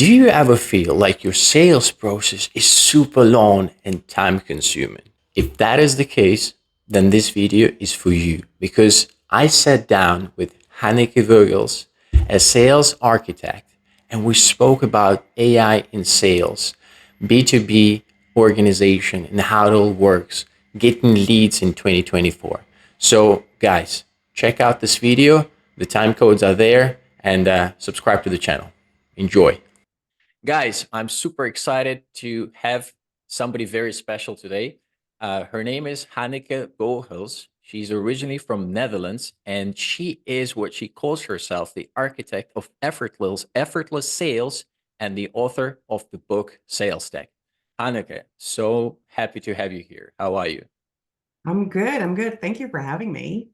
Do you ever feel like your sales process is super long and time consuming? If that is the case, then this video is for you because I sat down with Hanneke Vogels, a sales architect, and we spoke about AI in sales, B2B organization, and how it all works, getting leads in 2024. So, guys, check out this video. The time codes are there and subscribe to the channel. Enjoy. Guys, I'm super excited to have somebody very special today. Her name is Hanneke Vogels. She's originally from Netherlands, and she is what she calls herself the architect of effortless sales and the author of the book SalesTech. Hanneke, so happy to have you here. How are you? I'm good. I'm good. Thank you for having me.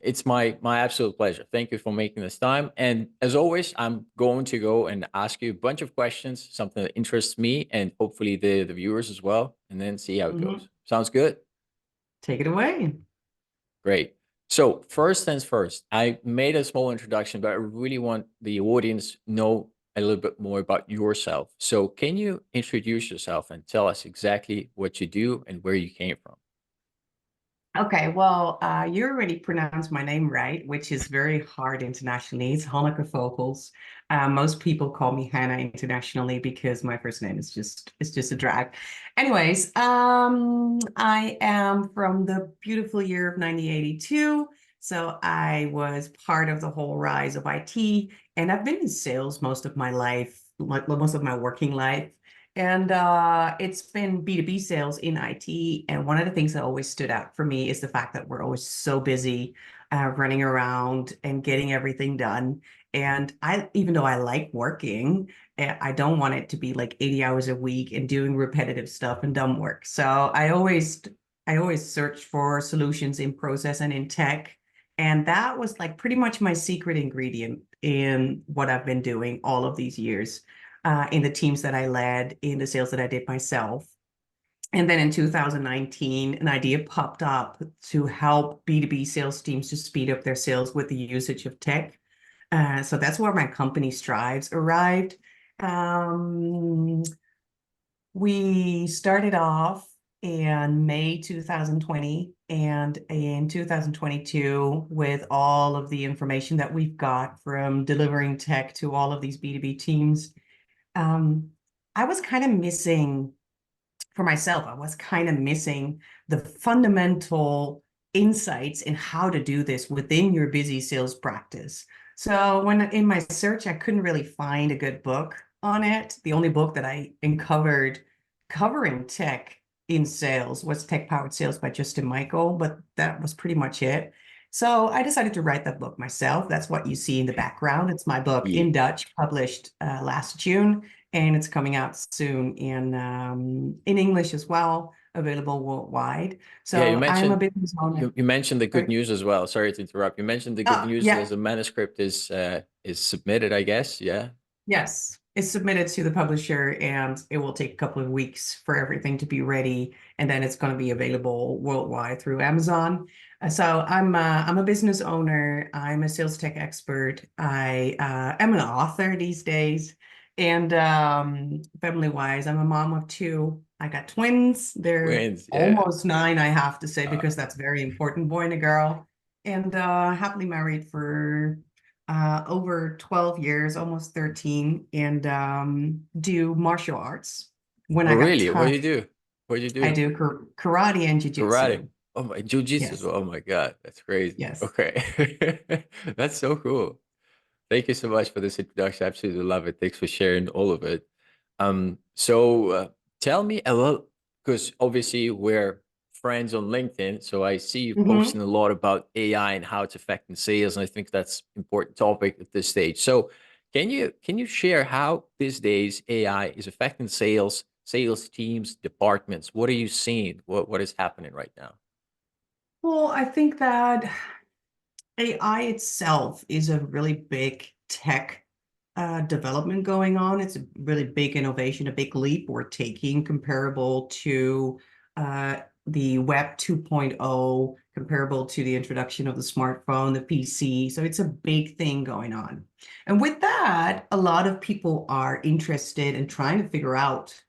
It's my absolute pleasure. Thank you for making this time. And as always, I'm going to go and ask you a bunch of questions, something that interests me and hopefully the viewers as well, and then see how it Mhm. goes. Sounds good? Take it away. Great. So first things first, I made a small introduction, but I really want the audience know a little bit more about yourself. So can you introduce yourself and tell us exactly what you do and where you came from? Okay, well, you already pronounced my name right, which is very hard internationally. It's Hanneke Vogels. Most people call me Hannah internationally because my first name is just a drag. Anyways, I am from the beautiful year of 1982. So I was part of the whole rise of IT, and I've been in sales most of my life, most of my working life. And it's been B2B sales in IT. And one of the things that always stood out for me is the fact that we're always so busy running around and getting everything done. And even though I like working, I don't want it to be like 80 hours a week and doing repetitive stuff and dumb work. So I always search for solutions in process and in tech. And that was like pretty much my secret ingredient in what I've been doing all of these years in the teams that I led, in the sales that I did myself. And then in 2019, an idea popped up to help B2B sales teams to speed up their sales with the usage of tech. So that's where my company Stryfes arrived. Um, we started off in May 2020, and in 2022, with all of the information that we've got from delivering tech to all of these B2B teams, um, I was kind of missing, for myself, I was kind of missing the fundamental insights in how to do this within your busy sales practice. So when in my search, I couldn't really find a good book on it. The only book that I uncovered covering tech in sales was Tech Powered Sales by Justin Michael, but that was pretty much it. So I decided to write that book myself. That's what you see in the background. It's my book Yeah. in Dutch, published last June, and it's coming out soon in English as well, available worldwide. Yeah, So I'm a business owner. you mentioned the good Sorry. news as well. Sorry to interrupt. You mentioned the good Oh, news yeah. as a manuscript is submitted, I guess. Yeah. Yes, it's submitted to the publisher, and it will take a couple of weeks for everything to be ready, and then it's going to be available worldwide through Amazon. So I'm a business owner. I'm a sales tech expert. I am an author these days, and family-wise, I'm a mom of two. I got twins. They're Wins. Yeah. almost 9, I have to say, Uh, because that's very important, boy and a girl, and happily married for over 12 years, almost 13, and do martial arts when oh, I got really? What do time. you do? What do you I do? do karate and Karate. jujitsu. Oh my, jujitsu as Yes, well. Oh my God, that's crazy. yes. Okay. That's so cool. Thank you so much for this introduction. I absolutely love it. Thanks for sharing all of it. So tell me a little, because obviously we're friends on LinkedIn, so I see you hmm posting a lot about AI and how it's affecting sales, and I think that's important topic at this stage. So can you share how these days AI is affecting sales teams, departments? What are you seeing? What is happening right now? Well, I think that AI itself is a really big tech development going on. It's a really big innovation, a big leap we're taking comparable to the Web 2.0 comparable to the introduction of the smartphone, the PC. So it's a big thing going on. And with that, a lot of people are interested in trying to figure out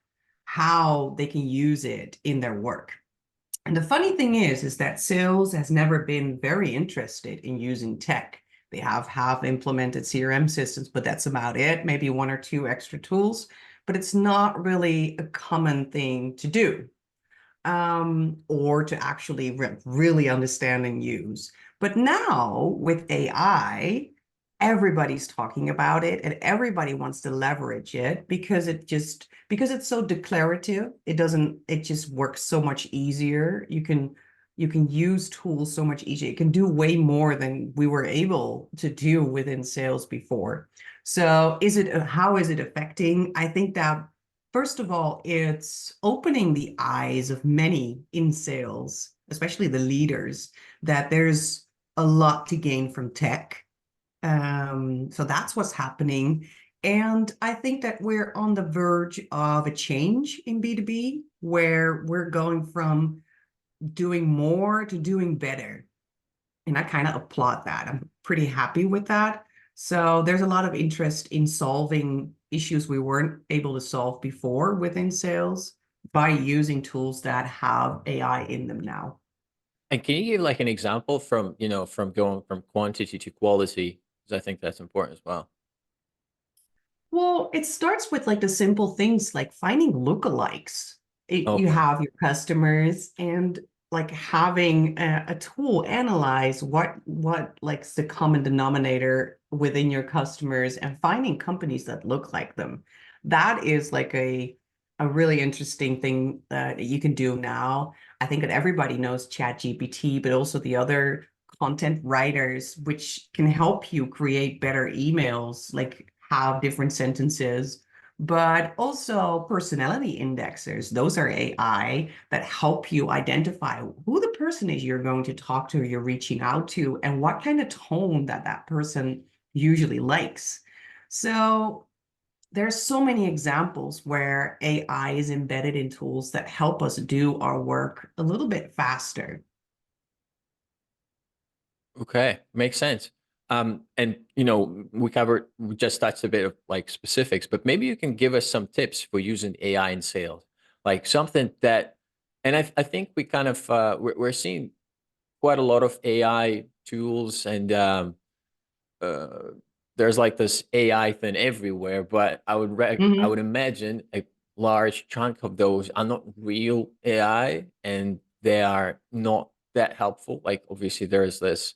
how they can use it in their work. And the funny thing is that sales has never been very interested in using tech. They have implemented CRM systems, but that's about it. Maybe one or two extra tools, but it's not really a common thing to do, or to actually really understand and use. But now with AI, everybody's talking about it and everybody wants to leverage it because it's so declarative. It just works so much easier. You can use tools so much easier. It can do way more than we were able to do within sales before. So how is it affecting? I think that first of all, it's opening the eyes of many in sales, especially the leaders, that there's a lot to gain from tech. So that's what's happening. And I think that we're on the verge of a change in B2B where we're going from doing more to doing better. And I kind of applaud that. I'm pretty happy with that. So there's a lot of interest in solving issues we weren't able to solve before within sales by using tools that have AI in them now. And can you give like an example from, from going from quantity to quality? Because I think that's important as well. Well, it starts with like the simple things like finding lookalikes. You Okay. have your customers and like having a tool analyze what like the common denominator within your customers and finding companies that look like them. That is like a really interesting thing that you can do now. I think that everybody knows ChatGPT, but also the other content writers, which can help you create better emails, like have different sentences, but also personality indexers. Those are AI that help you identify who the person is you're going to talk to, you're reaching out to, and what kind of tone that person usually likes. So there's so many examples where AI is embedded in tools that help us do our work a little bit faster. Okay, makes sense. And we just touched a bit of like specifics, but maybe you can give us some tips for using AI in sales, like something that, and I think we kind of we're seeing quite a lot of AI tools, and uh, there's like this AI thing everywhere. But I would Mhm. imagine a large chunk of those are not real AI, and they are not that helpful. Like obviously, there's this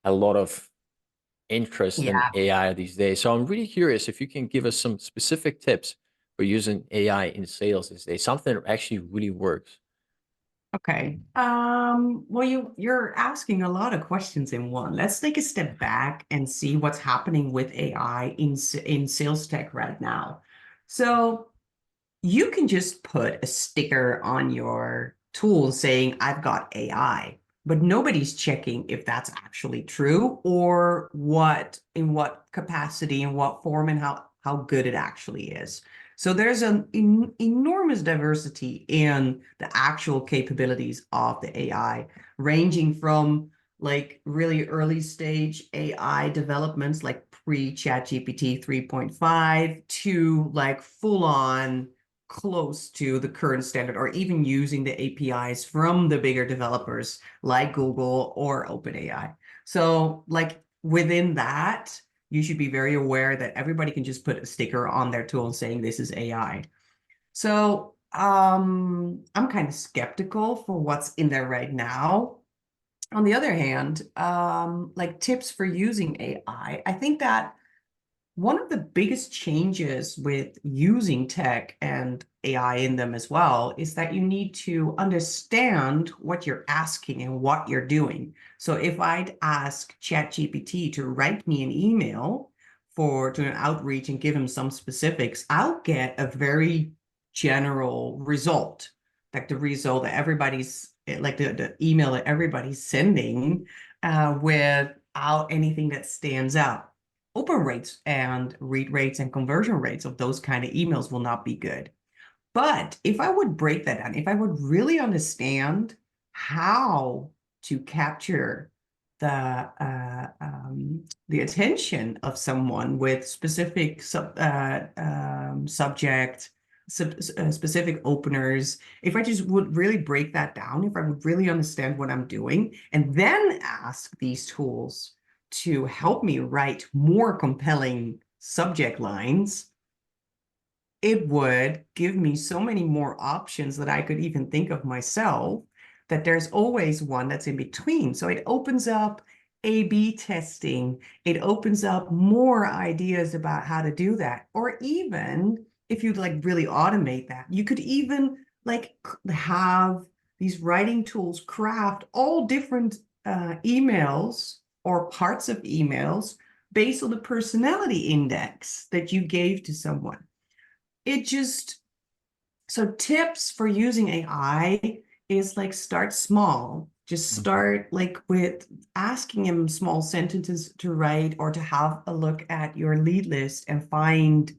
a lot of interest in Yeah. AI these days. So I'm really curious if you can give us some specific tips for using AI in sales these days, something that actually really works. Okay. Well, you're asking a lot of questions in one. Let's take a step back and see what's happening with AI in sales tech right now. So you can just put a sticker on your tool saying, I've got AI, but nobody's checking if that's actually true or in what capacity, in what form, and how good it actually is. So there's an enormous diversity in the actual capabilities of the AI, ranging from like really early stage AI developments like pre-ChatGPT 3.5 to like full on close to the current standard or even using the APIs from the bigger developers like Google or OpenAI. So like within that, you should be very aware that everybody can just put a sticker on their tool saying this is AI. So I'm kind of skeptical for what's in there right now. On the other hand, like tips for using I think that one of the biggest changes with using tech and AI in them as well is that you need to understand what you're asking and what you're doing. So if I'd ask ChatGPT to write me an email to an outreach and give him some specifics, I'll get a very general result, like the result that everybody's like the email that everybody's sending without anything that stands out. Open rates and read rates and conversion rates of those kind of emails will not be good. But if I would break that down, if I would really understand how to capture the attention of someone with specific subject, specific openers. If I just would really break that down, if I would really understand what I'm doing, and then ask these tools to help me write more compelling subject lines, it would give me so many more options that I could even think of myself, that there's always one that's in between. So it opens up A/B testing. It opens up more ideas about how to do that. Or even if you'd like really automate that, you could even like have these writing tools craft all different emails or parts of emails based on the personality index that you gave to someone. So tips for using AI is like start small. Just start like with asking him small sentences to write, or to have a look at your lead list and find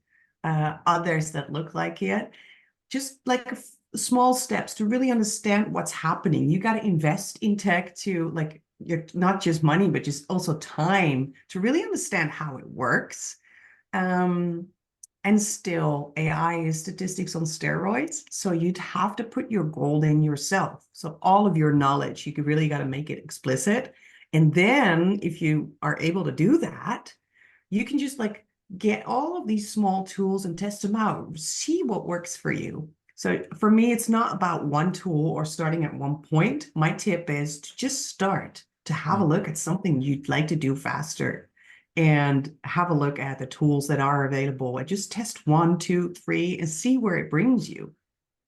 others that look like it. Just like small steps to really understand what's happening. You got to invest in tech to like not just money, but just also time to really understand how it works. And still, AI is statistics on steroids. So you'd have to put your goal in yourself. So all of your knowledge, you could really got to make it explicit. And then if you are able to do that, you can just like get all of these small tools and test them out, see what works for you. So for me, it's not about one tool or starting at one point. My tip is to just start, to have a look at something you'd like to do faster, and have a look at the tools that are available, and just test 1, 2, 3 and see where it brings you.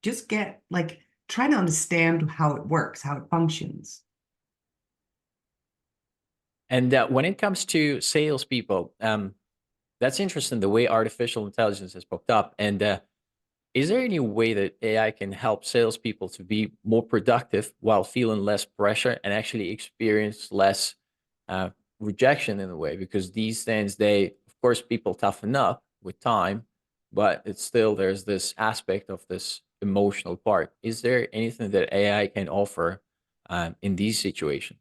Just get like, try to understand how it works, how it functions. And when it comes to salespeople, that's interesting the way artificial intelligence has popped up. And is there any way that AI can help salespeople to be more productive while feeling less pressure and actually experience less uh, rejection in a way? Because these things, of course, people toughen up with time, but it's still, there's this aspect of this emotional part. Is there anything that AI can offer in these situations?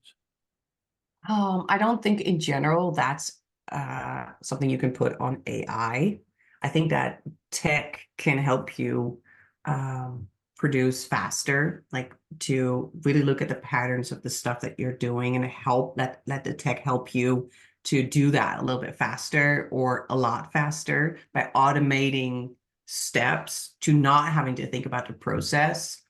I don't think in general that's something you can put on AI. I think that tech can help you produce faster, like to really look at the patterns of the stuff that you're doing, and let the tech help you to do that a little bit faster or a lot faster by automating steps to not having to think about the process.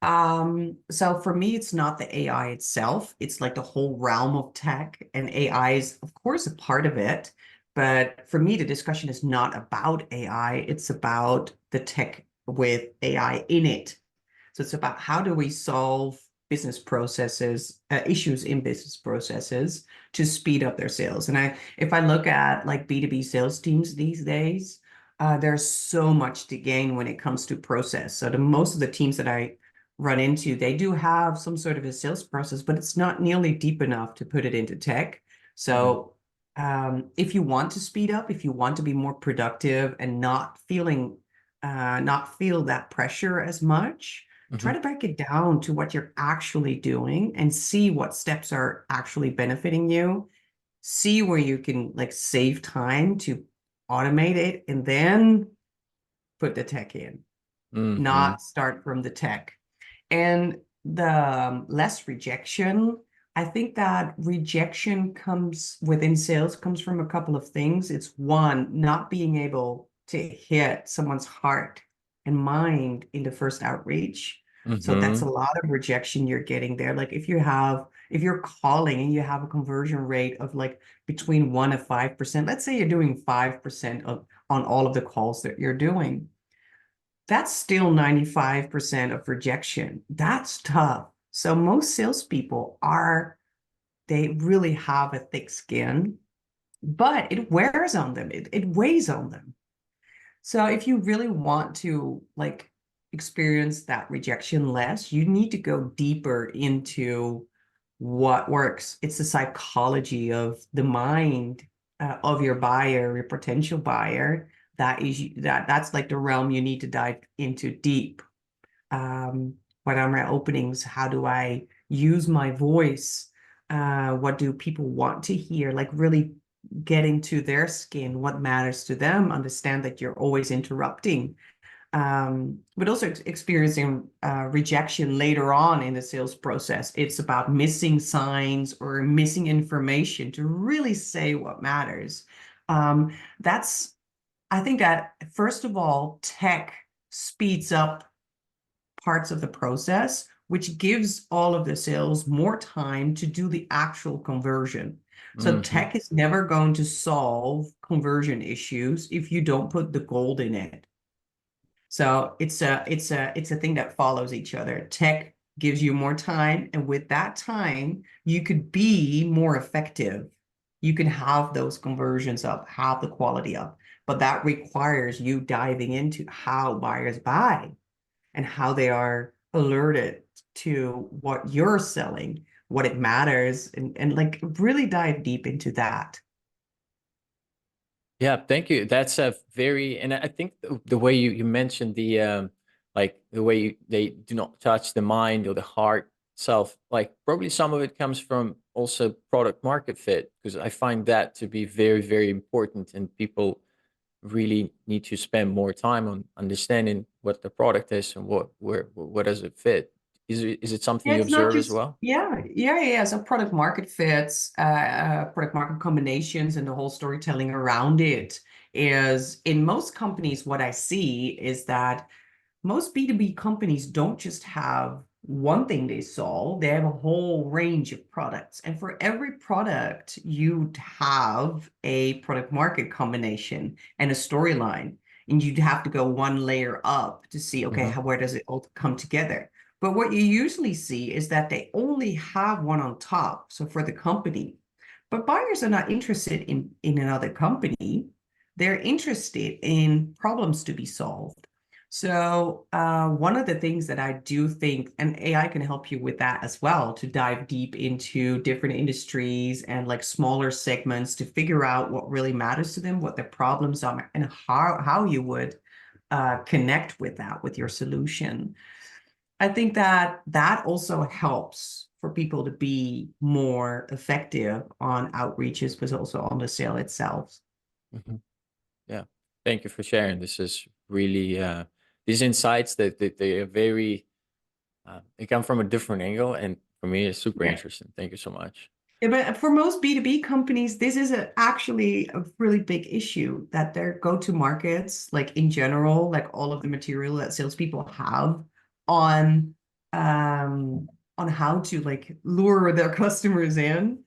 So for me, it's not the AI itself. It's like the whole realm of tech, and AI is, of course, a part of it. But for me, the discussion is not about AI. It's about the tech with AI in it. So it's about how do we solve business processes, issues in business processes to speed up their sales. And if I look at like B2B sales teams these days, there's so much to gain when it comes to process. So most of the teams that I run into, they do have some sort of a sales process, but it's not nearly deep enough to put it into tech. So if you want to speed up, if you want to be more productive and not feel that pressure as much, try to break it down to what you're actually doing and see what steps are actually benefiting you. See where you can like save time to automate it, and then put the tech in, Hmm. not start from the tech. And the less rejection, I think that rejection comes within sales comes from a couple of things. It's one, not being able to hit someone's heart and mind in the first outreach. So that's a Hmm. lot of rejection you're getting there. Like if you're calling and you have a conversion rate of like between 1 and 5%, let's say you're doing 5% on all of the calls that you're doing, that's still 95% of rejection. That's tough. So most salespeople they really have a thick skin, but it wears on them. It weighs on them. So if you really want to like experience that rejection less, you need to go deeper into what works. It's the psychology of the mind of your buyer, your potential buyer. That's like the realm you need to dive into deep. What are my openings? How do I use my voice? What do people want to hear? Like really get into their skin, what matters to them, understand that you're always interrupting, but also experiencing rejection later on in the sales process. It's about missing signs or missing information to really say what matters. That's, I think that first of all, tech speeds up parts of the process, which gives all of the sales more time to do the actual conversion. So Mm-hmm. tech is never going to solve conversion issues if you don't put the gold in it. So it's a thing that follows each other. Tech gives you more time, and with that time, you could be more effective. You can have those conversions up, have the quality up, but that requires you diving into how buyers buy and how they are alerted to what you're selling, what it matters, and like really dive deep into that. Yeah, thank you. That's a very, and I think the way you mentioned the like the way they do not touch the mind or the heart itself, like probably some of it comes from also product market fit, because I find that to be very, very important, and people really need to spend more time on understanding what the product is and what does it fit. Is it something Yeah, you it's not observe as just, well? yeah. So product market fits, product market combinations, and the whole storytelling around it is in most companies, what I see is that most B2B companies don't just have one thing they solve, they have a whole range of products. And for every product, you'd have a product market combination and a storyline. And you'd have to go one layer up to see, okay, Hmm. where does it all come together? But what you usually see is that they only have one on top. So for the company, but buyers are not interested in another company. They're interested in problems to be solved. So one of the things that I do think, and AI can help you with that as well, to dive deep into different industries and like smaller segments to figure out what really matters to them, what their problems are, and how you would connect with that with your solution. I think that that also helps for people to be more effective on outreaches, but also on the sale itself. Hmm. Yeah. Thank you for sharing. This is really these insights that they are very they come from a different angle, and for me it's super Yeah. interesting. Thank you so much. Yeah, but for most B2B companies, this is actually a really big issue that their go-to markets, like in general, like all of the material that salespeople have on on how to like lure their customers in,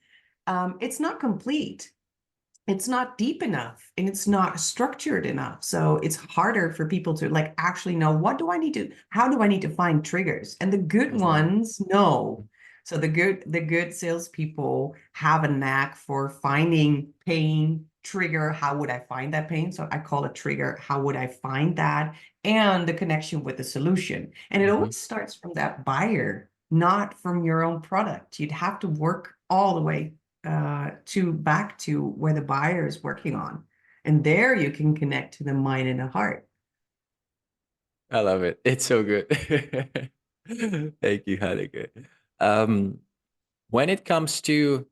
it's not complete. It's not deep enough and it's not structured enough. So it's harder for people to like actually know what do I need to, how do I need to find triggers? And the good Hmm. ones know. So the good salespeople have a knack for finding pain, trigger. How would I find that pain? So I call it trigger. How would I find that? And the connection with the solution. And it Hmm. always starts from that buyer, not from your own product. You'd have to work all the way to back to where the buyer is working on. And there you can connect to the mind and the heart. I love it. It's so good. Thank you, Hanneke. Um, when it comes to,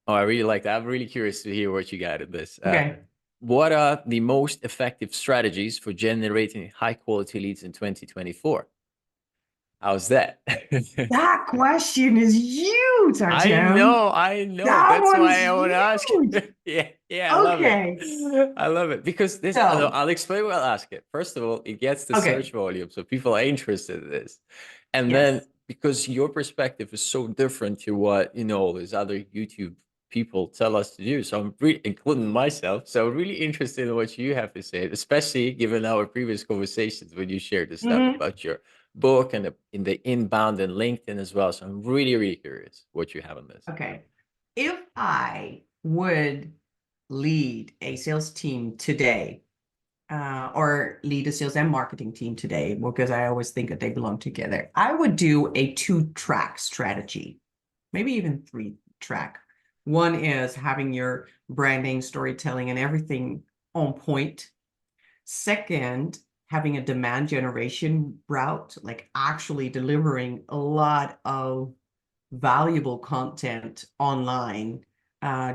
oh, I really like that. I'm really curious to hear what you got in this. Okay. What are the most effective strategies for generating high quality leads in 2024? How's that? That question is huge, Artem. I know. That That's one's why I want to ask. huge. Yeah, yeah, I love it. Okay. I love it because this. So, I'll explain what I'll ask it. First of all, it gets the okay. search volume, so people are interested in this, and then Yes. because your perspective is so different to what all these other YouTube people tell us to do. So I'm really, including myself, so really interested in what you have to say, especially given our previous conversations when you shared the stuff Hmm. about your book and in the inbound and LinkedIn as well. So I'm really, really curious what you have on this. Okay. If I would lead a sales team today, or lead a sales and marketing team today, because I always think that they belong together, I would do a two-track strategy, maybe even three-track. One is having your branding, storytelling, and everything on point. Second, having a demand generation route, like actually delivering a lot of valuable content online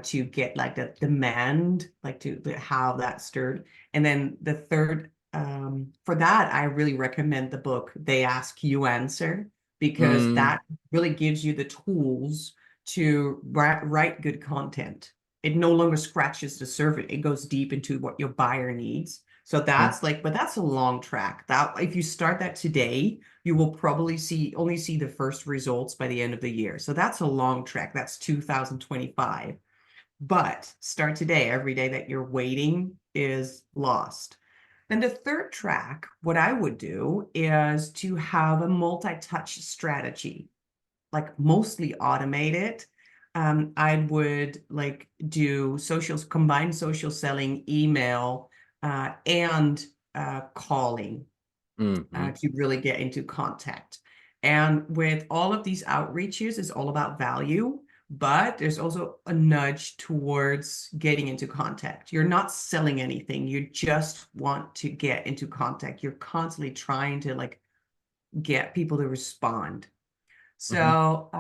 to get like the demand, like to have that stirred. And then the third, for that, I really recommend the book They Ask You Answer, because Mm, that really gives you the tools to write good content. It no longer scratches the surface. It goes deep into what your buyer needs. So mhm. that's like, but that's a long track. That if you start that today, you will probably only see the first results by the end of the year. So that's a long track. That's 2025. But start today. Every day that you're waiting is lost. Then the third track, what I would do is to have a multi-touch strategy, like mostly automated. I would like do socials, combine social selling, email, and calling Mhm. to really get into contact. And with all of these outreaches, it's all about value, but there's also a nudge towards getting into contact. You're not selling anything. You just want to get into contact. You're constantly trying to like get people to respond. Mhm. So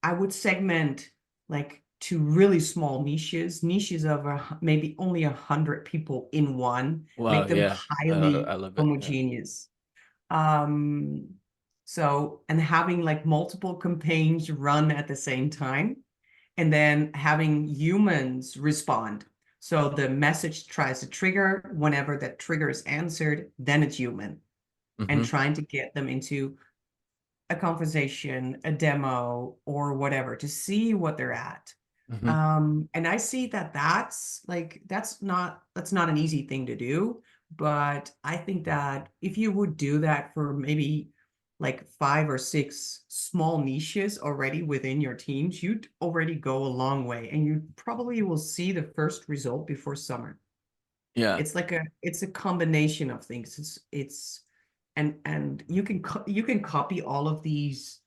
I would segment like to really small niches of maybe only 100 people in one, Wow, make them yeah. I highly love it. Yeah. homogeneous. Um, so, and having like multiple campaigns run at the same time, and then having humans respond. So the message tries to trigger. Whenever that trigger is answered, then it's human, and Mhm. trying to get them into a conversation, a demo, or whatever to see what they're at. Mhm. And I see that that's not an easy thing to do, but I think that if you would do that for maybe like 5 or 6 small niches already within your teams, you'd already go a long way, and you probably will see the first result before summer. Yeah. It's a combination of things. It's and you can copy all of these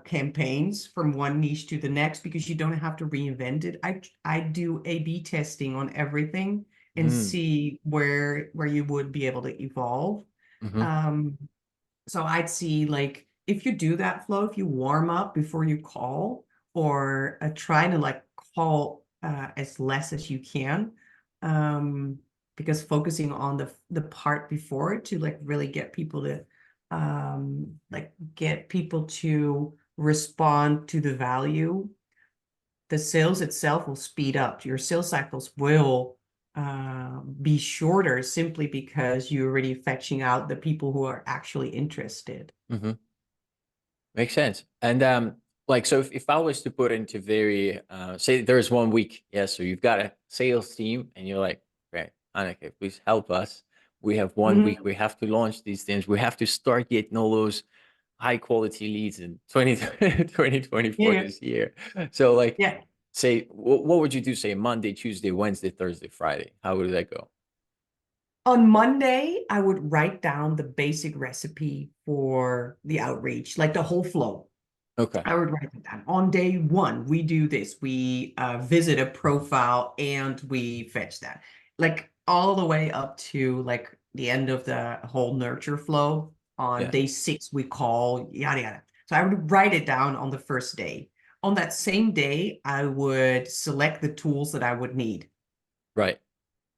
campaigns from one niche to the next, because you don't have to reinvent it. I do A/B testing on everything and Mm. see where you would be able to evolve. Mhm. Um, so I'd see like if you do that flow, if you warm up before you call, or try to like call as less as you can, um, because focusing on the part before to like really get people to like get people to respond to the value, the sales itself will speed up. Your sales cycles will be shorter simply because you're already fetching out the people who are actually interested. Mhm. Makes sense. And like, so if I was to put into very say there's 1 week, yeah, so you've got a sales team and you're like, okay, Hanneke, please help us. We have 1 week, Mhm. we have to launch these things, we have to start getting all those high quality leads in 2024 Yeah, this year. So like, yeah. say what would you do, say Monday, Tuesday, Wednesday, Thursday, Friday? How would that go? On Monday, I would write down the basic recipe for the outreach, like the whole flow. Okay. I would write it down. On day one, we do this. We visit a profile and we fetch that. Like all the way up to like the end of the whole nurture flow. On Yeah. day 6, we call, yada, yada. So I would write it down on the first day. On that same day, I would select the tools that I would need. Right.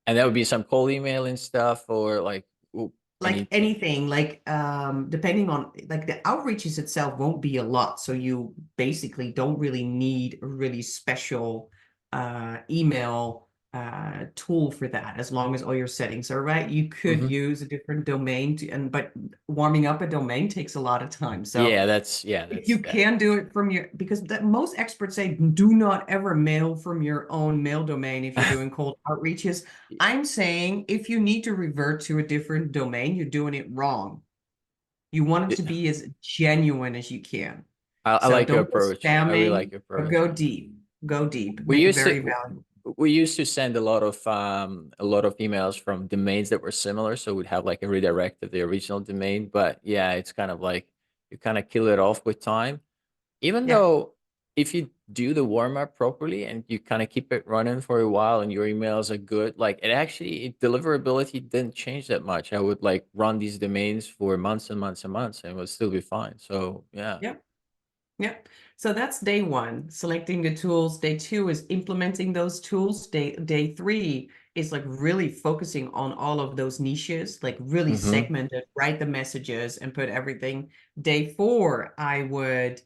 And that would be some cold email and stuff, or like Like anything. anything, like depending on like the outreaches itself won't be a lot, so you basically don't really need a really special email tool for that, as long as all your settings are right. You could Hmm. use a different domain but warming up a domain takes a lot of time. So Yeah, if that's you that. can do it from your, because most experts say do not ever mail from your own mail domain if you're doing cold outreaches. I'm saying if you need to revert to a different domain, you're doing it wrong. You want it to Yeah. be as genuine as you can. I So like your don't go approach. I really like spamming, your but approach. go deep. Go deep. We used Very to valuable. we used to send a lot of emails from domains that were similar, so we'd have like a redirect of the original domain. But yeah, it's kind of like you kind of kill it off with time. Even Yeah. though if you do the warm up properly and you kind of keep it running for a while and your emails are good, like deliverability didn't change that much. I would like run these domains for months and months and months and it would still be fine. So yeah. Yep. Yep. So that's day one, selecting the tools. Day two is implementing those tools. Day three is like really focusing on all of those niches, like really Mm-hmm. segmented, write the messages and put everything. Day four, I would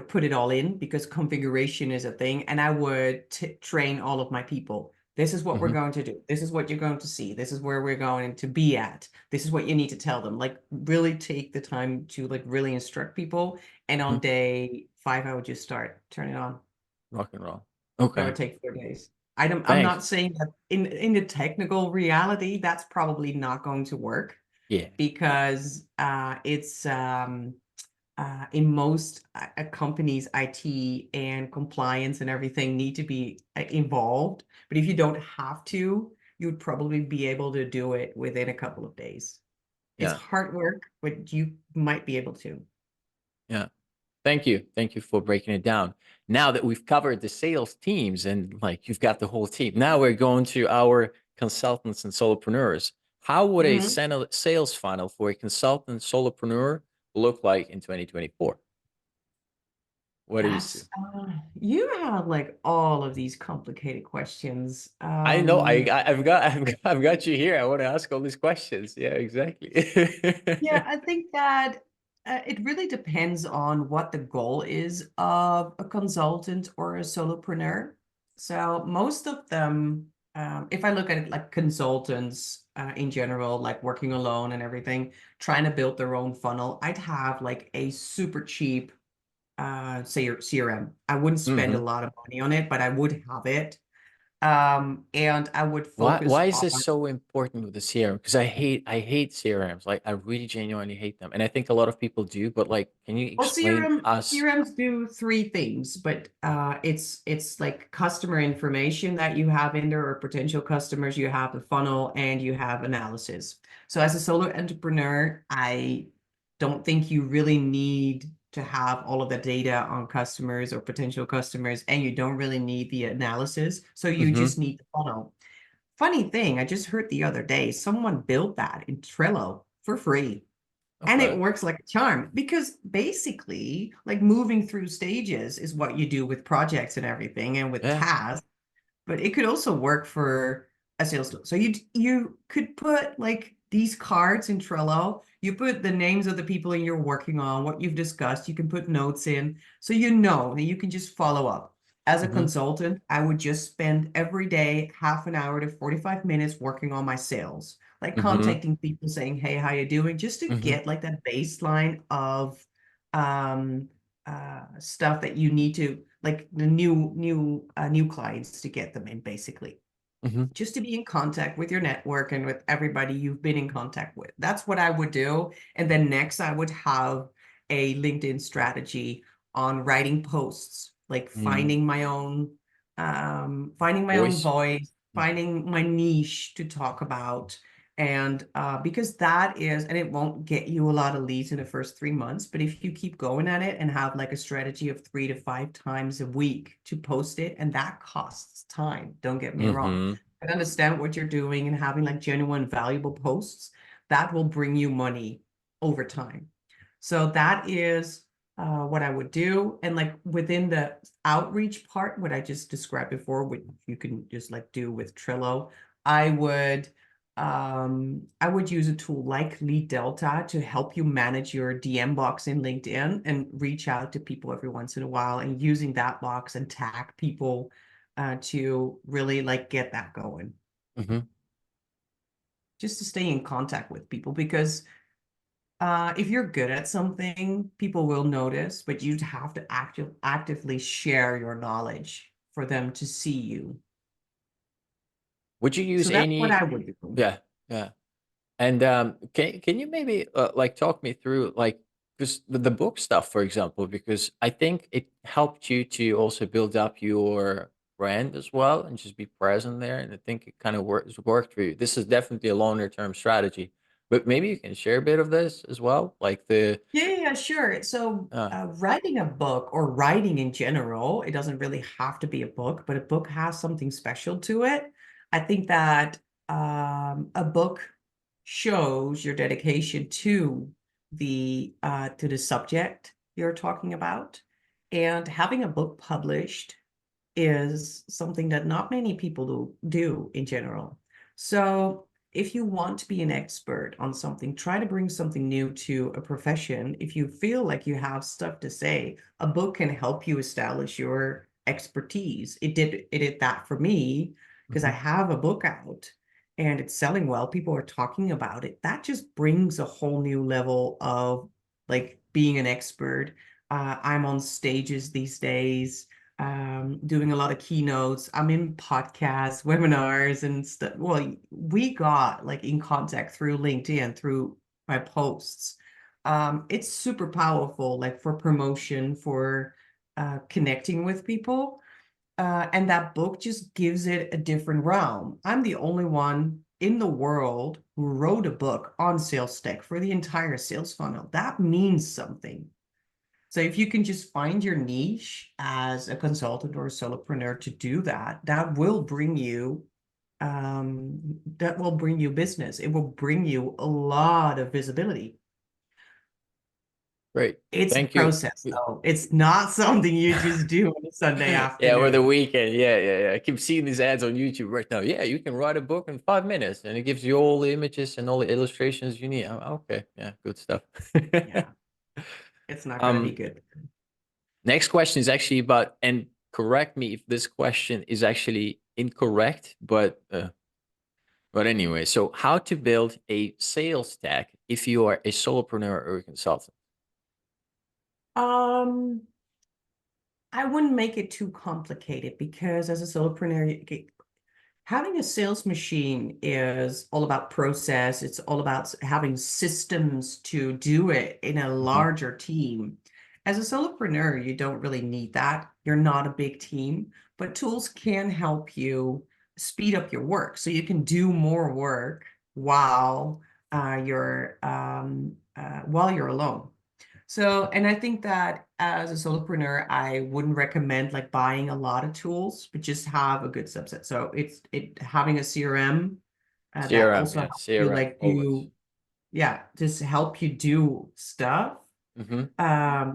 put it all in because configuration is a thing, and I would train all of my people. This is what we're Mm-hmm. going to do. This is what you're going to see. This is where we're going to be at. This is what you need to tell them. Like really take the time to like really instruct people. And Mm-hmm. on day five, I would just turn it on. Rock and roll. That Okay. would take 4 days. I'm Thanks. not saying that in the technical reality, that's probably not going to work Yeah. because it's in most companies, IT and compliance and everything need to be involved. But if you don't have to, you would probably be able to do it within a couple of days. It's Yeah. hard work, but you might be able to. Yeah. Thank you. Thank you for breaking it down. Now that we've covered the sales teams and like you've got the whole team, now we're going to our consultants and solopreneurs. How would a Mhm. sales funnel for a consultant solopreneur look like in 2024? What do you see? That's you have like all of these complicated questions. I know I've got you here. I want to ask all these questions. Yeah, exactly. Yeah, I think that it really depends on what the goal is of a consultant or a solopreneur. So most of them, if I look at it like consultants in general, like working alone and everything, trying to build their own funnel, I'd have like a super cheap say your CRM. I wouldn't spend a Hmm. lot of money on it, but I would have it. And I would focus Why is on this so important with the CRM? Because I hate CRMs. Like I really genuinely hate them. And I think a lot of people do, but like can you well, explain us? CRMs do three things, but it's like customer information that you have in there or potential customers, you have the funnel and you have analysis. So as a solo entrepreneur, I don't think you really need to have all of the data on customers or potential customers, and you don't really need the analysis. So you Hmm. just need the funnel. Funny thing, I just heard the other day, someone built that in Trello for free. And it Okay. works like a charm because basically, like moving through stages is what you do with projects and everything and with Yeah. tasks, but it could also work for a sales tool. So you could put like these cards in Trello. You put the names of the people you're working on, what you've discussed. You can put notes in, so you know, and you can just follow up. As a Hmm. consultant, I would just spend every day half an hour to 45 minutes working on my sales, like Hmm. contacting people saying, "Hey, how you doing?" Just to Hmm. get like that baseline of um stuff that you need to like the new clients to get them in basically Hmm. just to be in contact with your network and with everybody you've been in contact with. That's what I would do. And then next, I would have a LinkedIn strategy on writing posts, like Mm. finding my own Voice. voice, Mm. finding my niche to talk about. And because that is, and it won't get you a lot of leads in the first 3 months, but if you keep going at it and have like a strategy of 3 to 5 times a week to post it, and that costs time, don't get me wrong, Hmm. and understand what you're doing and having like genuine valuable posts that will bring you money over time. So that is what I would do. And like within the outreach part, what I just described before, what you can just like do with Trello, I would I would use a tool like Lead Delta to help you manage your DM box in LinkedIn and reach out to people every once in a while and using that box and tag people to really like get that going, Hmm. just to stay in contact with people. Because if you're good at something, people will notice, but you'd have to actively share your knowledge for them to see you. Would you use So that's what any? I would do. Yeah. Yeah. And can you maybe like talk me through like because the book stuff, for example, because I think it helped you to also build up your brand as well and just be present there. And I think it kind of worked for you. This is definitely a longer term strategy. But maybe you can share a bit of this as well, like the Yeah, sure. So, uh, writing a book or writing in general, it doesn't really have to be a book, but a book has something special to it. I think that a book shows your dedication to the subject you're talking about, and having a book published is something that not many people do in general. So if you want to be an expert on something, try to bring something new to a profession. If you feel like you have stuff to say, a book can help you establish your expertise. It did that for me because I mhm. have a book out and it's selling well. People are talking about it. That just brings a whole new level of like being an expert. I'm on stages these days, doing a lot of keynotes. I'm in podcasts, webinars, and stuff. Well, we got like in contact through LinkedIn, through my posts. It's super powerful, like for promotion, for connecting with people. And that book just gives it a different realm. I'm the only one in the world who wrote a book on SalesTech for the entire sales funnel. That means something. So if you can just find your niche as a consultant or a solopreneur to do that, that will bring you business. It will bring you a lot of visibility. Great. It's a Thank you. process, though. It's not something you just do on a Sunday Yeah, or the afternoon. weekend. Yeah, yeah, yeah. I keep seeing these ads on YouTube right now. Yeah, you can write a book in 5 minutes, and it gives you all the images and all the illustrations you need. Okay, yeah, good stuff. Yeah, it's not going to be um, good. Next question is actually about, and correct me if this question is actually incorrect, but anyway. So, how to build a sales tech if you are a solopreneur or a consultant? Um, I wouldn't make it too complicated because as a solopreneur, having a sales machine is all about process. It's all about having systems to do it in a Mhm. larger team. As a solopreneur, you don't really need that. You're not a big team, but tools can help you speed up your work so you can do more work while while you're alone. So, and I think that as a solopreneur, I wouldn't recommend like buying a lot of tools, but just have a good subset. So it having a CRM that CRM, also yeah, helps you CRM like always. do, yeah, just help you do stuff, Hmm.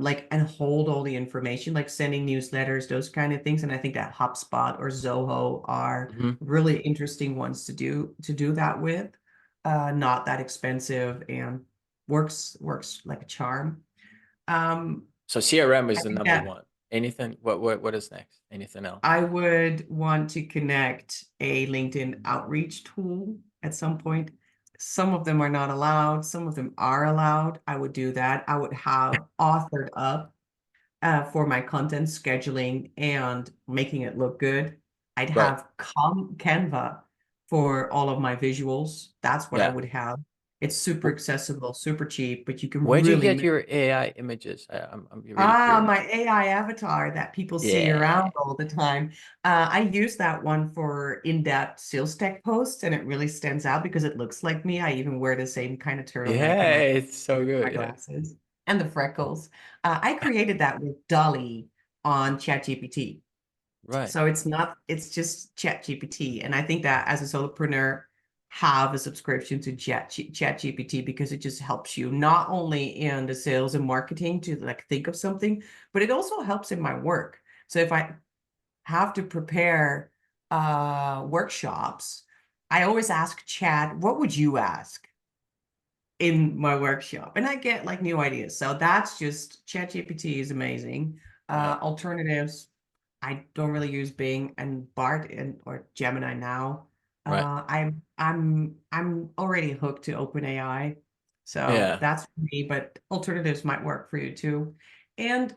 like and hold all the information, like sending newsletters, those kind of things. And I think that HubSpot or Zoho are Hmm. really interesting ones to do that with. Not that expensive and works like a charm. Um, So CRM I is the think number that one. Anything? What is next? Anything else? I would want to connect a LinkedIn outreach tool at some point. Some of them are not allowed, some of them are allowed. I would do that. I would have authored up for my content scheduling and making it look good. I'd Right. have Canva for all of my visuals. That's what I Yeah. would have. It's super Wh- accessible, super cheap, but you can Where'd you really get make. your AI images? I'm really curious. My AI avatar that people see Yeah. around all the time. I use that one for in-depth sales tech posts, and it really stands out because it looks like me. I even wear the same kind of turtleneck and Yeah, it's so my good. Yeah. glasses and the freckles. I created that with Dolly on ChatGPT. Right. So it's just ChatGPT. And I think that as a solopreneur, have a subscription to ChatGPT because it just helps you not only in the sales and marketing to like think of something, but it also helps in my work. So if I have to prepare workshops, I always ask Chat, what would you ask in my workshop? And I get like new ideas. So that's just ChatGPT is amazing. Right. Alternatives, I don't really use Bing and Bart and or Gemini now. Right. I'm already hooked to OpenAI, so Yeah. that's for me. But alternatives might work for you too. And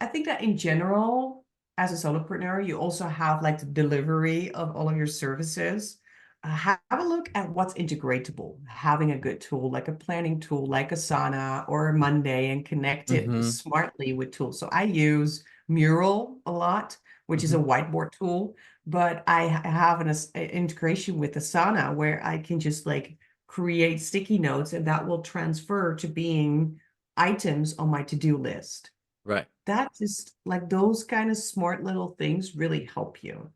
I think that in general, as a solopreneur, you also have like the delivery of all of your services. Have a look at what's integratable. Having a good tool like a planning tool like Asana or Monday and connect it Mm-hmm. smartly with tools. So I use Mural a lot, which is a Mm-hmm. whiteboard tool, but I have an integration with Asana where I can just like create sticky notes, and that will transfer to being items on my to-do list. Right. That just like those kind of smart little things really help you.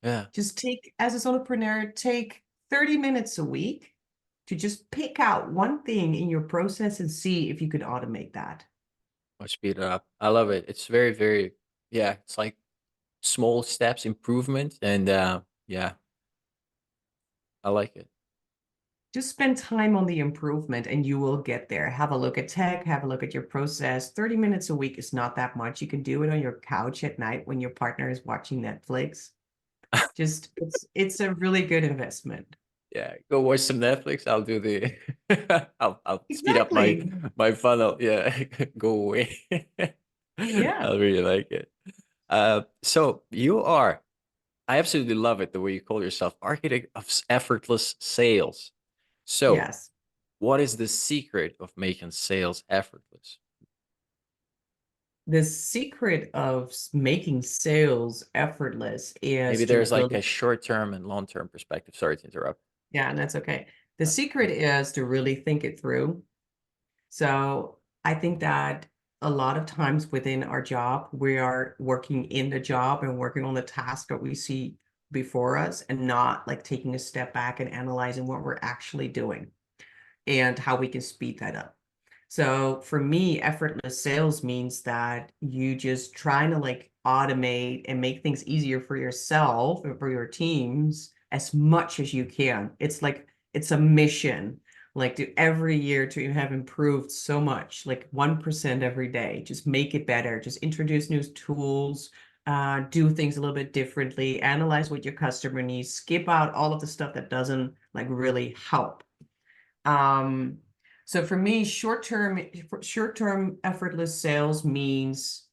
Yeah. Just take, as a solopreneur, take 30 minutes a week to just pick out one thing in your process and see if you could automate that. Or speed it up. I love it. It's very, very, yeah, it's like small steps, improvement. And yeah, I like it. Just spend time on the improvement and you will get there. Have a look at tech, have a look at your process. 30 minutes a week is not that much. You can do it on your couch at night when your partner is watching Netflix. Just it's a really good investment. Yeah, go watch some Netflix. I'll do the I'll speed up Exactly. my funnel. Yeah, go away. Yeah. I really like it. So you are, I absolutely love it the way you call yourself architect of effortless sales. So Yes. what is the secret of making sales effortless? The secret of making sales effortless Maybe is to there's like really, a short-term and long-term perspective. Sorry to interrupt. yeah, and that's okay. The secret is to really think it through. So I think that a lot of times within our job, we are working in the job and working on the task that we see before us and not like taking a step back and analyzing what we're actually doing and how we can speed that up. So for me, effortless sales means that you just trying to like automate and make things easier for yourself and for your teams as much as you can. It's like it's a mission, like to every year to have improved so much, like 1% every day. Just make it better. Just introduce new tools, do things a little bit differently, analyze what your customer needs, skip out all of the stuff that doesn't like really help. Um, so for me, short-term effortless sales means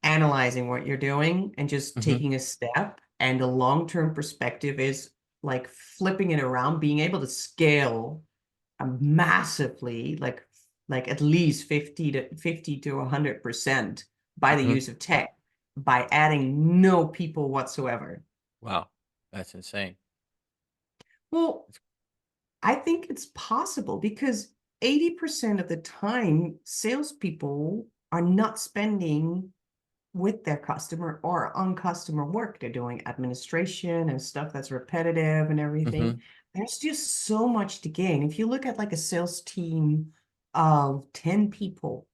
analyzing what you're doing and just Hmm. taking a step. And the long-term perspective is like flipping it around, being able to scale massively, like at least 50 to 100% by the Hmm. use of tech, by adding no people whatsoever. Wow, that's insane. Well, I think it's possible because 80% of the time, salespeople are not spending with their customer or on customer work. They're doing administration and stuff that's repetitive and everything. Hmm. There's just so much to gain. If you look at like a sales team of 10 people,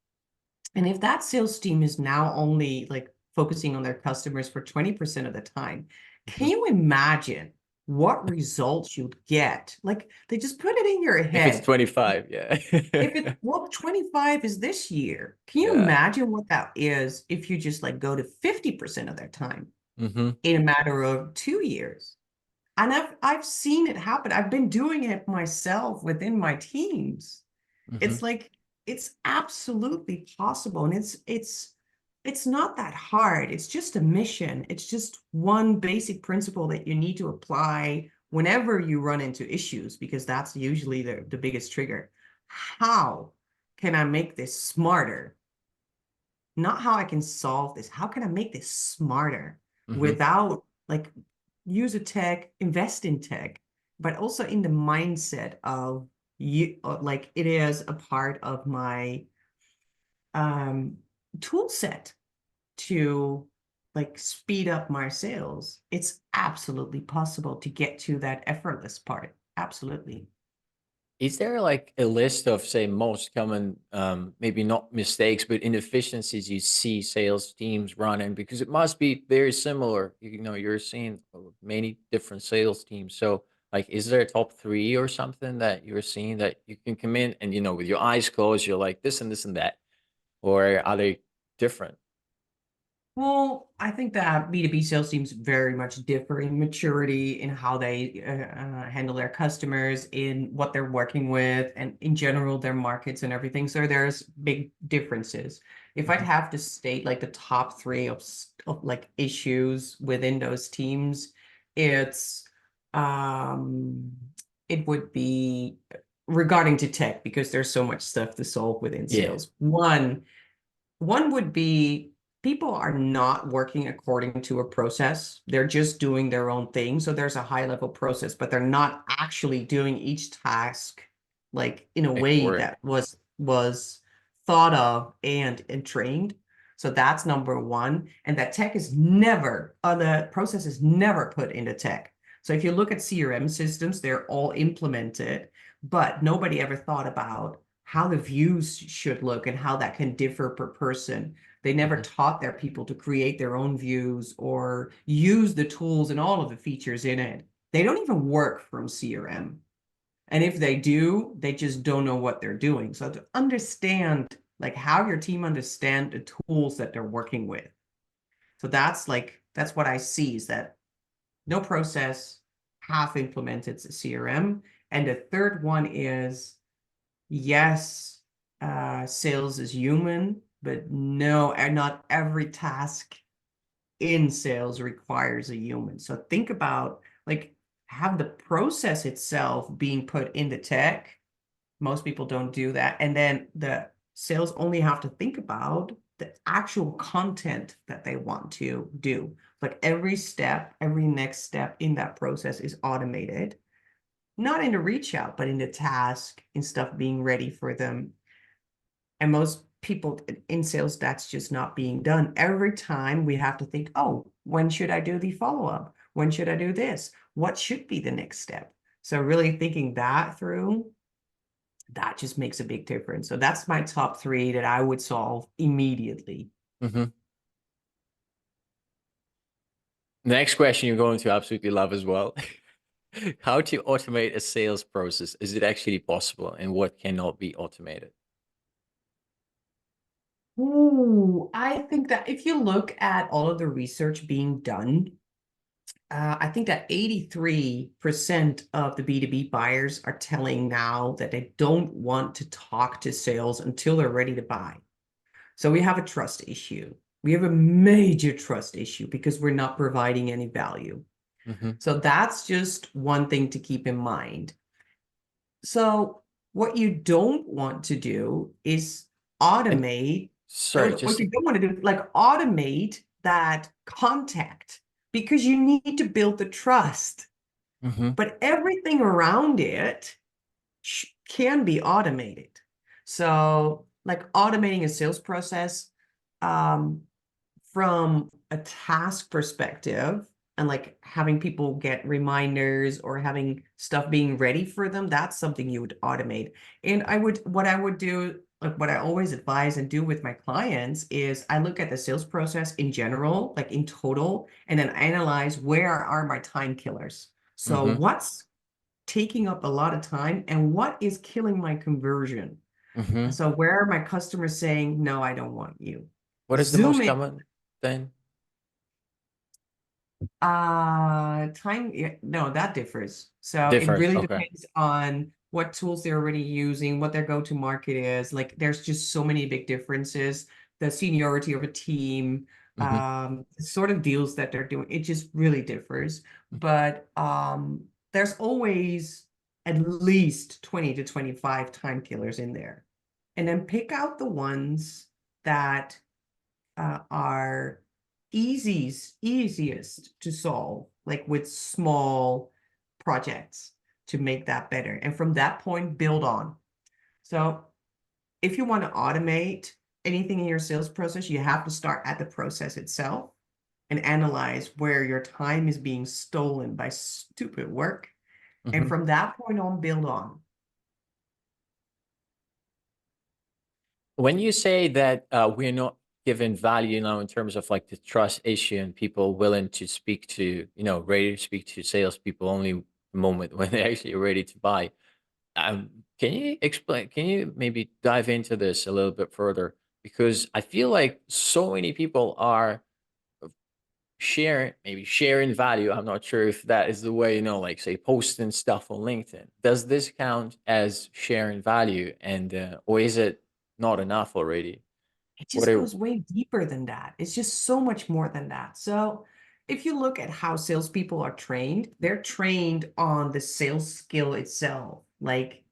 and if that sales team is now only like focusing on their customers for 20% of the time, can Hmm. you imagine what results you'd get? Like they just put it in your If it's head. 25, yeah. If it, well, 25 is this year. Can you Yeah. imagine what that is if you just like go to 50% of their time Hmm. in a matter of 2 years? And I've seen it happen. I've been doing it myself within my teams. Hmm. It's like it's absolutely possible, and it's not that hard. It's just a mission. It's just one basic principle that you need to apply whenever you run into issues, because that's usually the biggest trigger. How can I make this smarter? Not how I can solve this. How can I make this smarter Hmm. without like use a tech, invest in tech, but also in the mindset of you, like it is a part of my um, tool set to like speed up my sales. It's absolutely possible to get to that effortless part. Absolutely. Is there like a list of, say, most common, maybe not mistakes, but inefficiencies you see sales teams running? Because it must be very similar. You know, you're seeing many different sales teams. So, like, is there a top three or something that you're seeing that you can come in and, with your eyes closed, you're like this and this and that? Or are they different? Well, I think that B2B sales teams very much differ in maturity in how they handle their customers, in what they're working with, and in general, their markets and everything. So there's big differences. If I'd Hmm. have to state like the top three of like issues within those teams, it's um it would be regarding to tech because there's so much stuff to solve within Yeah. sales. One would be people are not working according to a process. They're just doing their own thing. So there's a high level process, but they're not actually doing each task like in a Like way work. that was thought of and trained. So that's number one. And that tech is never, the process is never put into tech. So if you look at CRM systems, they're all implemented, but nobody ever thought about how the views should look and how that can differ per person. They never Mhm. taught their people to create their own views or use the tools and all of the features in it. They don't even work from CRM. And if they do, they just don't know what they're doing. So to understand like how your team understand the tools that they're working with. So that's what I see is that no process, half implemented CRM. And the third one is yes, sales is human, but no, and not every task in sales requires a human. So think about like have the process itself being put in the tech. Most people don't do that. And then the sales only have to think about the actual content that they want to do. Like every step, every next step in that process is automated, not in the reach out, but in the task, in stuff being ready for them. And most people in sales, that's just not being done. Every time we have to think, oh, when should I do the follow-up? When should I do this? What should be the next step? So really thinking that through, that just makes a big difference. So that's my top three that I would solve immediately. Mhm. The next question you're going to absolutely love as well. How to automate a sales process? Is it actually possible, and what cannot be automated? Ooh, I think that if you look at all of the research being done, I think that 83% of the B2B buyers are telling now that they don't want to talk to sales until they're ready to buy. So we have a trust issue. We have a major trust issue because we're not providing any value. Mhm. So that's just one thing to keep in mind. So what you don't want to do is And automate, sorry, what just you don't want to do, like automate that contact because you need to build the trust. mhm. But everything around it can be automated. So like automating a sales process, um, from a task perspective and like having people get reminders or having stuff being ready for them, that's something you would automate. And what I would do, like what I always advise and do with my clients is I look at the sales process in general, like in total, and then analyze where are my time killers. So Mhm. what's taking up a lot of time and what is killing my conversion? Mhm. So where are my customers saying, no, I don't want you? What is the Zoom most in. common then? Time, no, that differs. So it Differs. really Okay. depends on what tools they're already using, what their go-to market is. Like there's just so many big differences. The seniority of a team, Mhm. the sort of deals that they're doing, it just really differs. But there's always at least 20 to 25 time killers in there. And then pick out the ones that are easiest to solve, like with small projects to make that better. And from that point, build on. So if you want to automate anything in your sales process, you have to start at the process itself and analyze where your time is being stolen by stupid work. And Mhm. from that point on, build on. When you say that we're not given value now in terms of like the trust issue and people willing to speak to, ready to speak to salespeople only the moment when they're actually ready to buy, can you explain? Can you maybe dive into this a little bit further? Because I feel like so many people are sharing value. I'm not sure if that is the way, like say posting stuff on LinkedIn. Does this count as sharing value, and or is it not enough already? It What just are goes way deeper than that. It's just so much more than that. So if you look at how salespeople are trained, they're trained on the sales skill itself. Like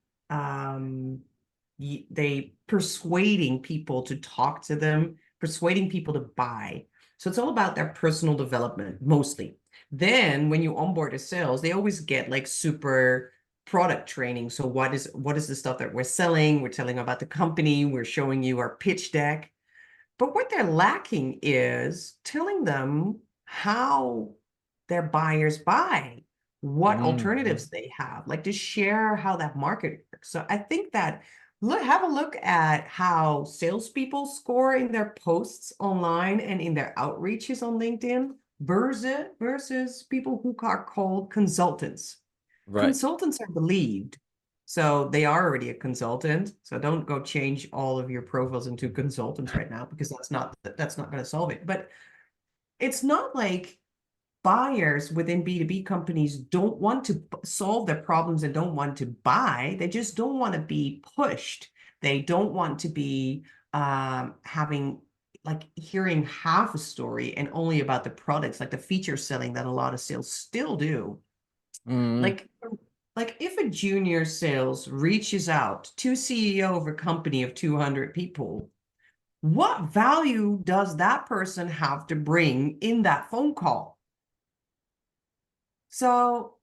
they persuading people to talk to them persuading people to buy. So it's all about their personal development mostly. Then when you onboard a sales, they always get like super product training. So what is the stuff that we're selling? We're telling about the company, we're showing you our pitch deck. But what they're lacking is telling them how their buyers buy, what Mhm. alternatives they have, like to share how that market works. So I think that have a look at how salespeople score in their posts online and in their outreaches on LinkedIn versus people who are called consultants. Right. Consultants are believed. So they are already a consultant. So don't go change all of your profiles into consultants right now because that's not going to solve it. But it's not like buyers within B2B companies don't want to solve their problems and don't want to buy. They just don't want to be pushed. They don't want to be having like hearing half a story and only about the products, like the feature selling that a lot of sales still do. Mhm. Like if a junior sales reaches out to CEO of a company of 200 people, what value does that person have to bring in that phone call? So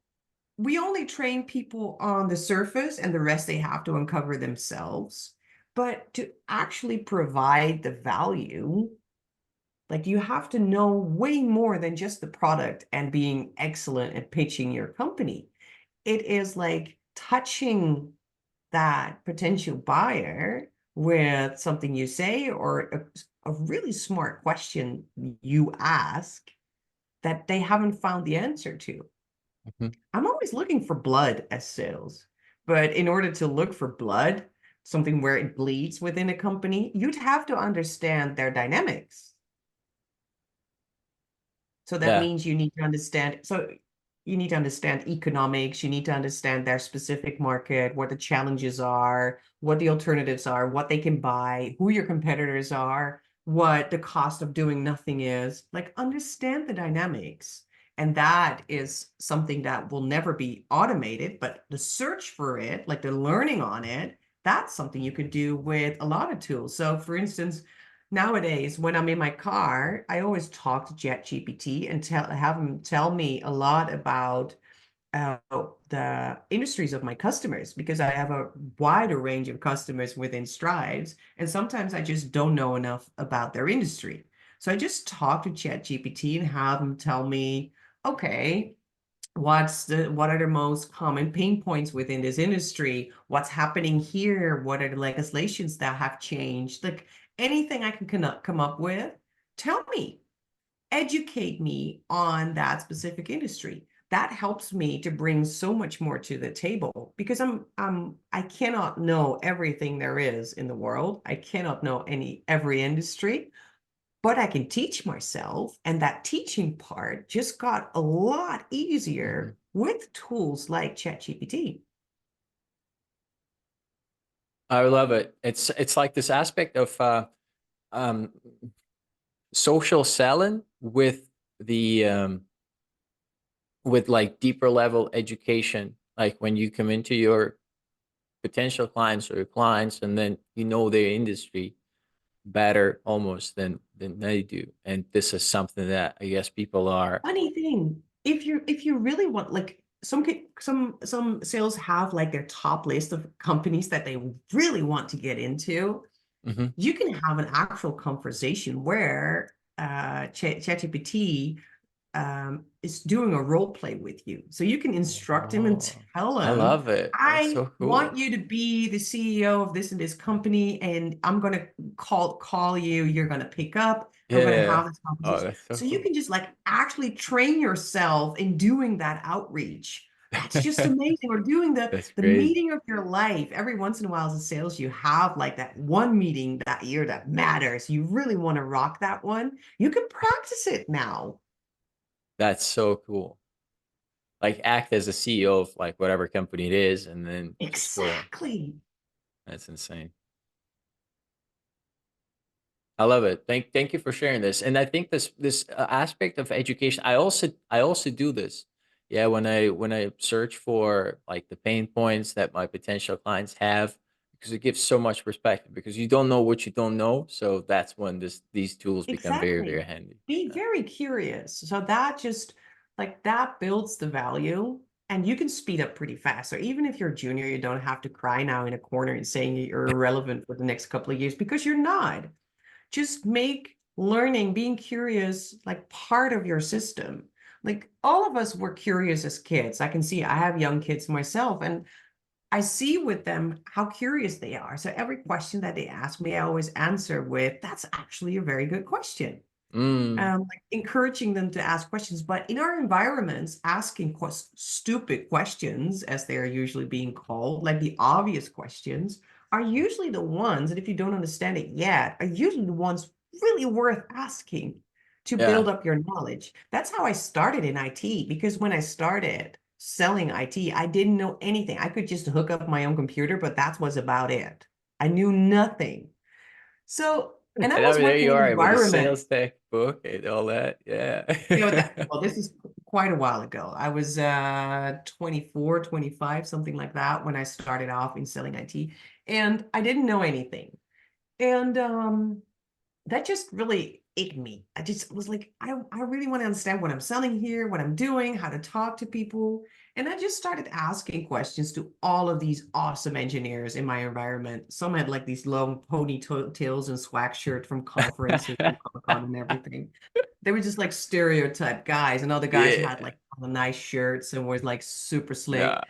we only train people on the surface and the rest they have to uncover themselves. But to actually provide the value, like you have to know way more than just the product and being excellent at pitching your company. It is like touching that potential buyer with something you say or a really smart question you ask that they haven't found the answer to. Mhm. I'm always looking for blood as sales, but in order to look for blood, something where it bleeds within a company, you'd have to understand their dynamics. So that Yeah. means you need to understand. So you need to understand economics. You need to understand their specific market, what the challenges are, what the alternatives are, what they can buy, who your competitors are, what the cost of doing nothing is. Like understand the dynamics. And that is something that will never be automated, but the search for it, like the learning on it, that's something you could do with a lot of tools. So for instance, nowadays, when I'm in my car, I always talk to ChatGPT and have him tell me a lot about the industries of my customers because I have a wider range of customers within Stryfes, and sometimes I just don't know enough about their industry. So I just talk to ChatGPT and have him tell me, okay, what are the most common pain points within this industry, what's happening here, what are the legislations that have changed, like anything I can come up with, tell me, educate me on that specific industry. That helps me to bring so much more to the table because I cannot know everything there is in the world. I cannot know every industry, but I can teach myself. And that teaching part just got a lot Mhm. easier with tools like ChatGPT. I love it. It's like this aspect of um, social selling the with like deeper level education. Like when you come into your potential clients or your clients, and then you know their industry better almost than they do. And this is something that I guess people are. Funny thing, if you really want, like some sales have like their top list of companies that they really want to get into. Mhm. You can have an actual conversation where ChatGPT is doing a role play with you. So you can instruct him and Oh, tell I him, love it. That's I so want cool. you to be the CEO of this and this company, and I'm gonna call you, you're gonna pick up, and we're gonna Yeah. have this Oh, conversation. that's so So you cool. can just like actually train yourself in doing that outreach. That's just amazing. Or doing the That's the crazy. meeting of your life. Every once in a while as a sales, you have like that one meeting that year that matters. You really want to rock that one. You can practice it now. That's so cool. Like act as a CEO of like whatever company it is, and then just go. Exactly. That's insane. I love it. Thank you for sharing this. And I think this aspect of education, I also do this. Yeah, when I search for like the pain points that my potential clients have, because it gives so much perspective, because you don't know what you don't know. So that's when these tools become very, very Exactly. handy. Be Yeah. very curious. So that just like that builds the value, and you can speed up pretty fast. So even if you're a junior, you don't have to cry now in a corner and saying you're irrelevant for the next couple of years, because you're not. Just make learning, being curious, like part of your system. Like all of us were curious as kids. I can see I have young kids myself, and I see with them how curious they are. So every question that they ask me, I always answer with, that's actually a very good question. Mm, Like encouraging them to ask questions. But in our environments, asking stupid questions, as they are usually being called, like the obvious questions, are usually the ones that, if you don't understand it yet, are usually the ones really worth asking to yeah. build up your knowledge. That's how I started in IT, because when I started selling IT, I didn't know anything. I could just hook up my own computer, but that was about it. I knew nothing. So, and I And I was mean, there working you in an are with the environment, SalesTech book and all that. Yeah. well, this is quite a while ago. I was 24, 25, something like that, when I started off in selling IT, and I didn't know anything. And that just really ate me. I just was like, I really want to understand what I'm selling here, what I'm doing, how to talk to people. And I just started asking questions to all of these awesome engineers in my environment. Some had like these long ponytails and swag shirt from conferences and Comic-Con and everything. They were just like stereotype guys, and other guys had Yeah. like nice shirts and was like super slick, Yeah.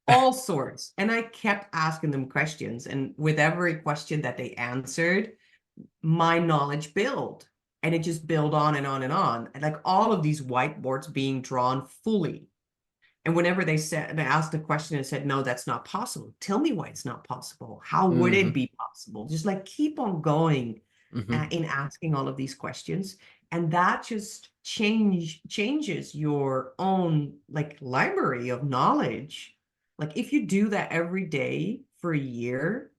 all sorts. And I kept asking them questions, and with every question that they answered, my knowledge built, and it just built on and on and on, and like all of these whiteboards being drawn fully. And whenever they said, and I asked a question and said, no, that's not possible, tell me why it's not possible, how would it Hmm. be possible, just like keep on going Hmm. in asking all of these questions. And that just changes your own like library of knowledge. Like if you do that every day for a year,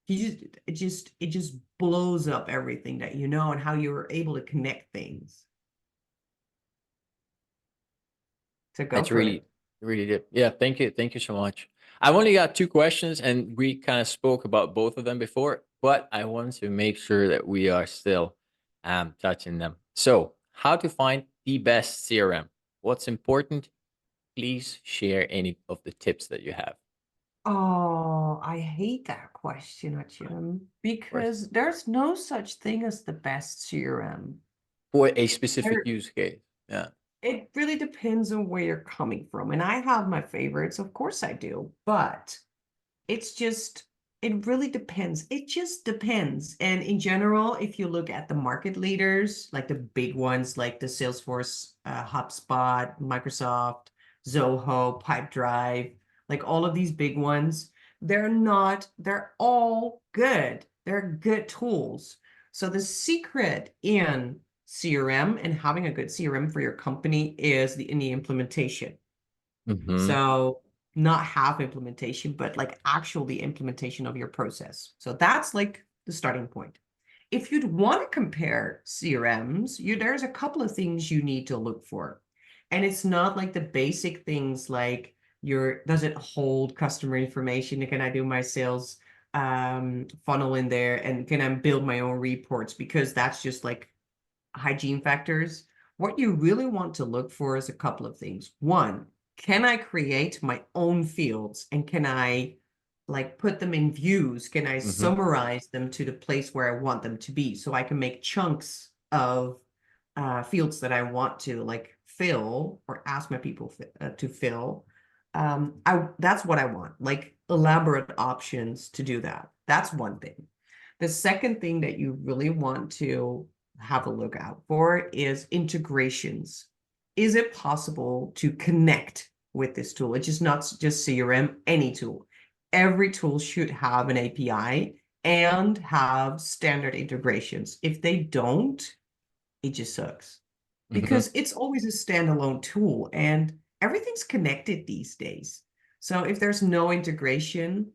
it just blows up everything that you know and how you're able to connect things. So go That's for it. really, really good. Yeah. Thank you. Thank you so much. I've only got two questions, and we kind of spoke about both of them before, but I want to make sure that we are still touching them. So, how to find the best CRM? What's important? Please share any of the tips that you have. Oh, I hate that question, Jim, Of course. because there's no such thing as the best CRM. For a specific There, use case. Yeah. it really depends on where you're coming from. And I have my favorites, of course I do, but it's just, it really depends. It just depends. And in general, if you look at the market leaders, like the big ones, like the Salesforce, HubSpot, Microsoft, Zoho, Pipedrive, like all of these big ones, they're all good. They're good tools. So the secret in CRM and having a good CRM for your company is in the implementation. Hmm. So not half implementation, but like actual the implementation of your process. So that's like the starting point. If you'd want to compare CRMs, there's a couple of things you need to look for. And it's not like the basic things like does it hold customer information? Can I do my sales funnel in there? And can I build my own reports? Because that's just like hygiene factors. What you really want to look for is a couple of things. One, can I create my own fields, and can I like put them in views? Can I Hmm. summarize them to the place where I want them to be, so I can make chunks of fields that I want to like fill or ask my people to fill. That's what I want, like elaborate options to do that. That's one thing. The second thing that you really want to have a look out for is integrations. Is it possible to connect with this tool? It's just not just CRM, any tool. Every tool should have an API and have standard integrations. If they don't, it just sucks, Hmm. because it's always a standalone tool and everything's connected these days. So if there's no integration,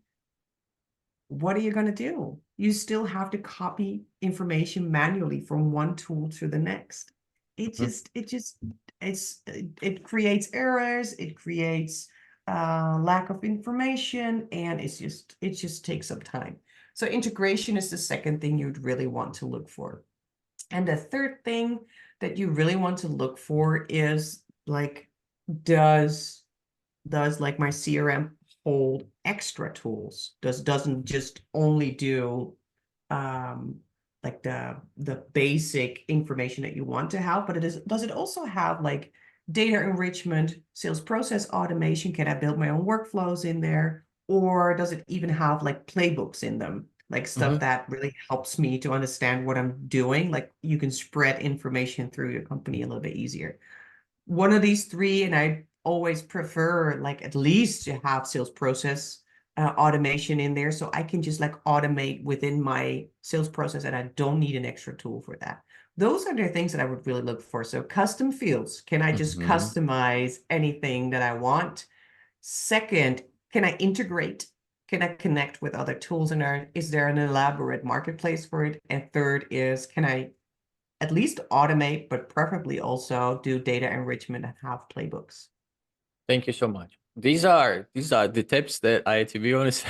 what are you going to do? You still have to copy information manually from one tool to the next. It Hmm. just, it creates errors. It creates lack of information, and it just takes some time. So integration is the second thing you'd really want to look for. And the third thing that you really want to look for is like, does like my CRM hold extra tools? Doesn't just only do um like the basic information that you want to have, but does it also have like data enrichment, sales process automation? Can I build my own workflows in there? Or does it even have like playbooks in them? Like stuff Mm-hmm. that really helps me to understand what I'm doing. Like you can spread information through your company a little bit easier. One of these three, and I always prefer like at least to have sales process automation in there, so I can just like automate within my sales process and I don't need an extra tool for that. Those are the things that I would really look for. So custom fields, can I just Mm-hmm. customize anything that I want? Second, can I integrate? Can I connect with other tools? And is there an elaborate marketplace for it? And third is, can I at least automate, but preferably also do data enrichment and have playbooks? Thank you so much. These are the tips that to be honest,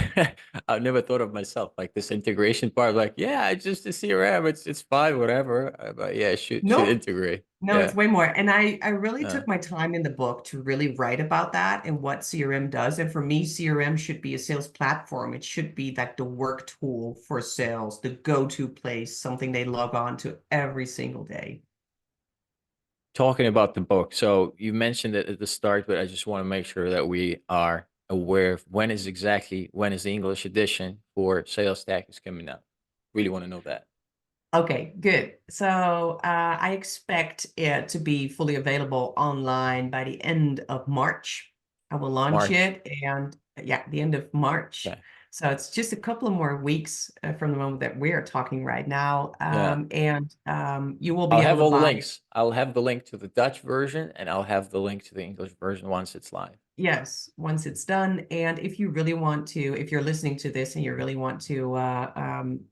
I've never thought of myself. Like this integration part, like yeah, it's just a CRM. It's fine, whatever. But yeah, should Nope. integrate. No, it's Yeah. way more. And I really Uh, took my time in the book to really write about that and what CRM does. And for me, CRM should be a sales platform. It should be like the work tool for sales, the go-to place, something they log on to every single day. Talking about the book, so you mentioned it at the start, but I just want to make sure that we are aware of when is the English edition for SalesTech is coming out. Really want to know that. Okay, good. So I expect it to be fully available online by the end of March. I will launch March. it, and yeah, the end of March. Okay. So it's just a couple of more weeks from the moment that we're talking right now. Yeah. And you will I'll be able have to all the buy it. links. I'll have the link to the Dutch version and I'll have the link to the English version once it's live. Yes, once it's done. And if you really want to, if you're listening to this and you really want to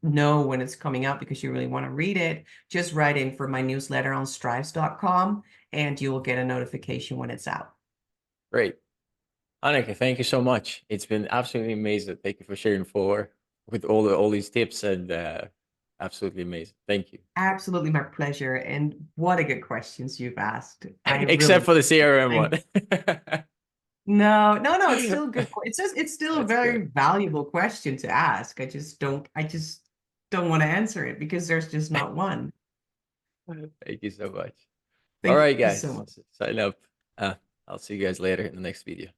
know when it's coming out because you really want to read it, just write in for my newsletter on Stryfes.com and you will get a notification when it's out. Great. Hanneke, thank you so much. It's been absolutely amazing. Thank you for sharing for with all these tips and absolutely amazing. Thank you. Absolutely my pleasure. And what a good questions you've asked. I Except really, for the CRM thank one. no, it's still good. It's just, it's still a That's good. very valuable question to ask. I just don't want to answer it because there's just not one. Thank you so much. All Thank right, you so guys. much. Sign up. Uh, I'll see you guys later in the next video.